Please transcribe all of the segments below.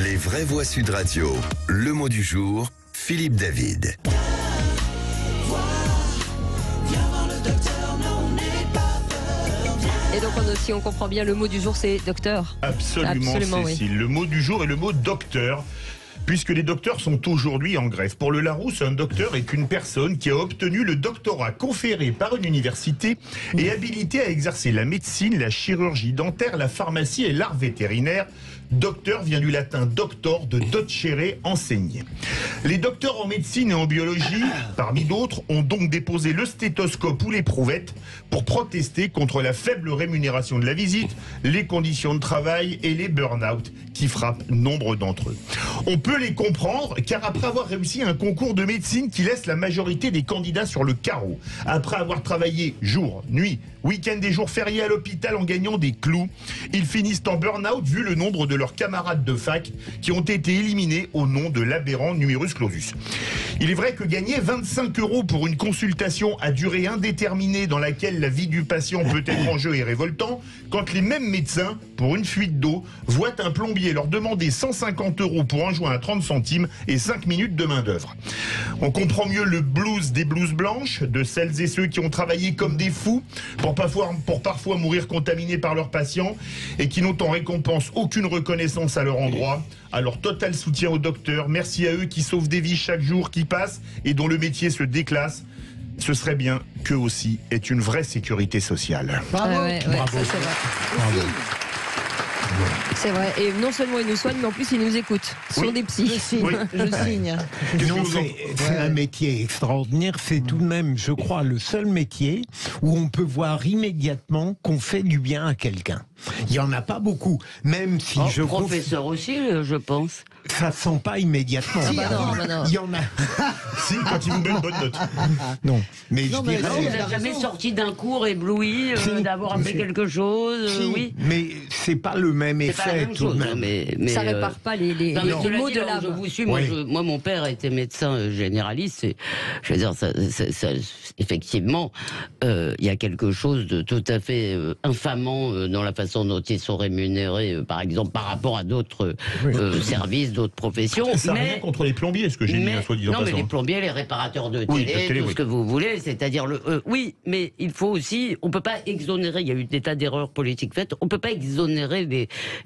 Les vraies voix Sud Radio. Le mot du jour, Philippe David. Et donc si on comprend bien, le mot du jour c'est docteur. Absolument, Cécile. Oui. Le mot du jour est le mot docteur. Puisque les docteurs sont aujourd'hui en grève. Pour le Larousse, un docteur est une personne qui a obtenu le doctorat conféré par une université et habilité à exercer la médecine, la chirurgie dentaire, la pharmacie et l'art vétérinaire. Docteur vient du latin doctor, de docere, enseigner. Les docteurs en médecine et en biologie, parmi d'autres, ont donc déposé le stéthoscope ou l'éprouvette pour protester contre la faible rémunération de la visite, les conditions de travail et les burn-out qui frappent nombre d'entre eux. On peut les comprendre, car après avoir réussi un concours de médecine qui laisse la majorité des candidats sur le carreau, après avoir travaillé jour, nuit, week-end et jours fériés à l'hôpital en gagnant des clous, ils finissent en burn-out vu le nombre de leurs camarades de fac qui ont été éliminés au nom de l'aberrant numerus clausus. Il est vrai que gagner 25 € pour une consultation à durée indéterminée dans laquelle la vie du patient peut être en jeu est révoltant, quand les mêmes médecins, pour une fuite d'eau, voient un plombier leur demander 150 € pour un joint à 30 centimes et 5 minutes de main d'œuvre. On comprend mieux le blues des blouses blanches, de celles et ceux qui ont travaillé comme des fous pour parfois mourir contaminés par leurs patients et qui n'ont en récompense aucune reconnaissance à leur endroit. Alors total soutien aux docteurs, merci à eux qui sauvent des vies chaque jour qui passe et dont le métier se déclasse. Ce serait bien qu'eux aussi aient une vraie sécurité sociale. Bravo, bravo. Ça, c'est vrai. Bravo. C'est vrai, et non seulement ils nous soignent, mais en plus ils nous écoutent. Ce sont des psys. Je signe. Non, c'est un métier extraordinaire. C'est tout de même, je crois, le seul métier où on peut voir immédiatement qu'on fait du bien à quelqu'un. Il n'y en a pas beaucoup, même si professeur aussi, je pense. Ça se sent pas immédiatement. Non. Il y en a. Si, quand ils vous donnent une bonne note. Non, mais vous n'êtes jamais sorti d'un cours ébloui d'avoir fait quelque chose. Oui. Mais c'est pas le même effet. Pas la même chose, mais ça répare pas les mots de l'âme. Je vous suis. Moi, mon père était médecin généraliste. Et, je veux dire, effectivement, il y a quelque chose de tout à fait infamant dans la façon dont ils sont rémunérés, par exemple, par rapport à d'autres services, d'autres professions. Ça n'a rien contre les plombiers, ce que j'ai dit, soit dit en passant. Mais les plombiers, les réparateurs de télé, tout ce que vous voulez, c'est-à-dire oui, mais il faut aussi, on peut pas exonérer, il y a eu des tas d'erreurs politiques faites, on peut pas exonérer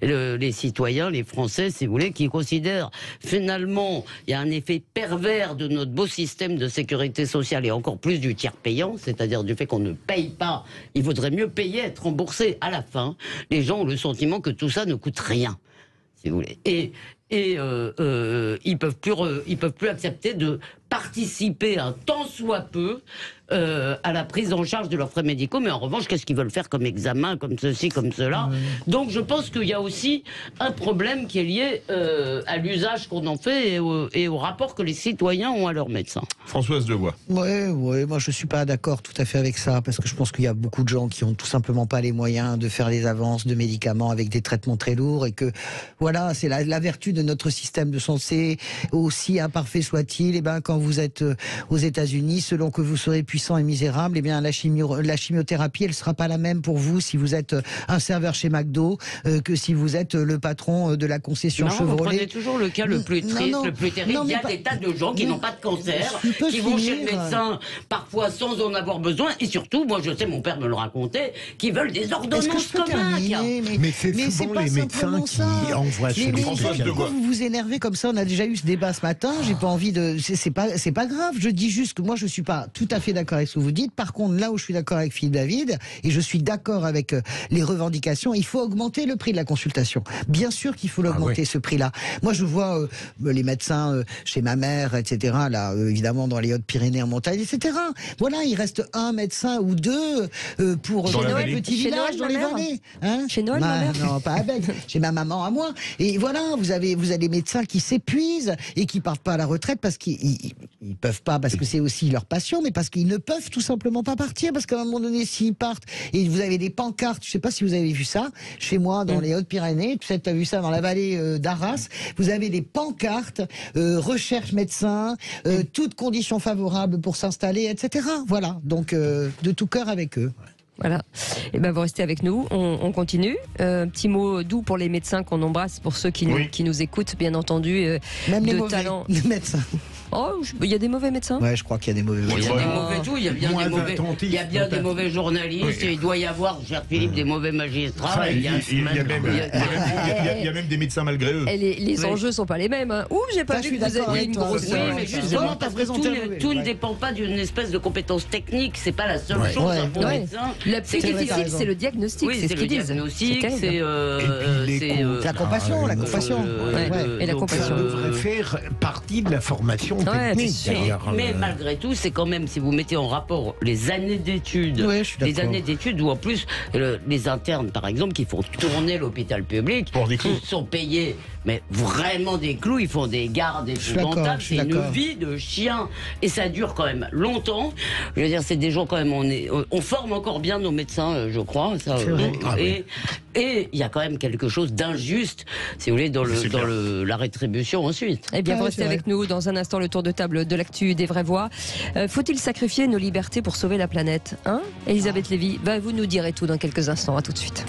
les citoyens, les Français, si vous voulez, qui considèrent finalement, il y a un effet pervers de notre beau système de sécurité sociale et encore plus du tiers payant, c'est-à-dire du fait qu'on ne paye pas, il vaudrait mieux payer, être remboursé à la fin. Les gens ont le sentiment que tout ça ne coûte rien, si vous voulez. Et ils peuvent plus accepter de participer un tant soit peu à la prise en charge de leurs frais médicaux, mais en revanche, qu'est-ce qu'ils veulent faire comme examen, comme ceci, comme cela. Donc je pense qu'il y a aussi un problème qui est lié à l'usage qu'on en fait et au rapport que les citoyens ont à leurs médecins. Françoise Devoix. Ouais, moi je suis pas d'accord tout à fait avec ça, parce que je pense qu'il y a beaucoup de gens qui ont tout simplement pas les moyens de faire des avances de médicaments avec des traitements très lourds, et que voilà, c'est la vertu de notre système de santé, aussi imparfait soit-il. Et ben quand vous êtes aux États-Unis, selon que vous serez puissant et misérable, eh bien la chimiothérapie, elle sera pas la même pour vous si vous êtes un serveur chez McDo que si vous êtes le patron de la concession Chevrolet. Vous prenez toujours le cas le plus triste, le plus terrible. Il y a des tas de gens qui n'ont pas de cancer, qui vont chez le médecin parfois sans en avoir besoin, et surtout, moi je sais, mon père me le racontait, qui veulent des ordonnances communes. Mais c'est souvent les médecins qui envoient chez les Pourquoi vous vous énervez comme ça? On a déjà eu ce débat ce matin. J'ai pas envie de. C'est pas grave. Je dis juste que moi je suis pas tout à fait d'accord avec ce que vous dites. Par contre, là où je suis d'accord avec Philippe David, et je suis d'accord avec les revendications, il faut augmenter le prix de la consultation. Bien sûr qu'il faut l'augmenter, ce prix-là. Moi, je vois les médecins chez ma mère, etc. Là, évidemment, dans les Hautes-Pyrénées en montagne, etc. Voilà, il reste un médecin ou deux pour Noël, petit village dans les vallées. Hein, chez Noël, ma mère. Non, pas avec. Chez ma maman à moi. Et voilà, vous avez des médecins qui s'épuisent et qui partent pas à la retraite parce qu'ils peuvent pas, parce que c'est aussi leur passion, mais parce qu'ils ne peuvent tout simplement pas partir, parce qu'à un moment donné, s'ils partent, et vous avez des pancartes, je sais pas si vous avez vu ça, chez moi, dans les Hautes-Pyrénées, peut-être tu as vu ça dans la vallée d'Arras, vous avez des pancartes, recherche médecin, toutes conditions favorables pour s'installer, etc. Voilà, donc de tout cœur avec eux. Voilà. Et ben vous restez avec nous. On continue. Petit mot doux pour les médecins qu'on embrasse, pour ceux qui nous écoutent, bien entendu. Même les de mauvais talent. médecins. Oh, il y a des mauvais médecins. Ouais, je crois qu'il y a des mauvais médecins. Il y a des mauvais tout. Il y a bien des mauvais journalistes. Et il doit y avoir, cher Philippe, des mauvais magistrats. Il y a même des médecins malgré eux. Et les enjeux sont pas les mêmes. Hein. Ouh, j'ai pas vu que vous aviez une grosse. Oui, mais justement, parce que tout ne dépend pas d'une espèce de compétence technique. C'est pas la seule chose pour un médecin. Le plus difficile, c'est le diagnostic. Oui, c'est ce qu'ils disent. C'est la compassion, la compassion. Et la compassion. Ça devrait faire partie de la formation technique. Mais malgré tout, c'est quand même, si vous mettez en rapport les années d'études, où en plus les internes, par exemple, qui font tourner l'hôpital public, pour des clous, sont payés, mais vraiment des clous, ils font des gardes épouvantables, c'est une vie de chien, et ça dure quand même longtemps. Je veux dire, c'est des gens quand même, on forme encore bien nos médecins, je crois, ça, et il y a quand même quelque chose d'injuste, si vous voulez, dans la rétribution ensuite. Eh bien, vous restez avec nous dans un instant, le tour de table de l'actu des vraies voix. Faut-il sacrifier nos libertés pour sauver la planète, hein, Elisabeth Lévy, vous nous direz tout dans quelques instants. À tout de suite.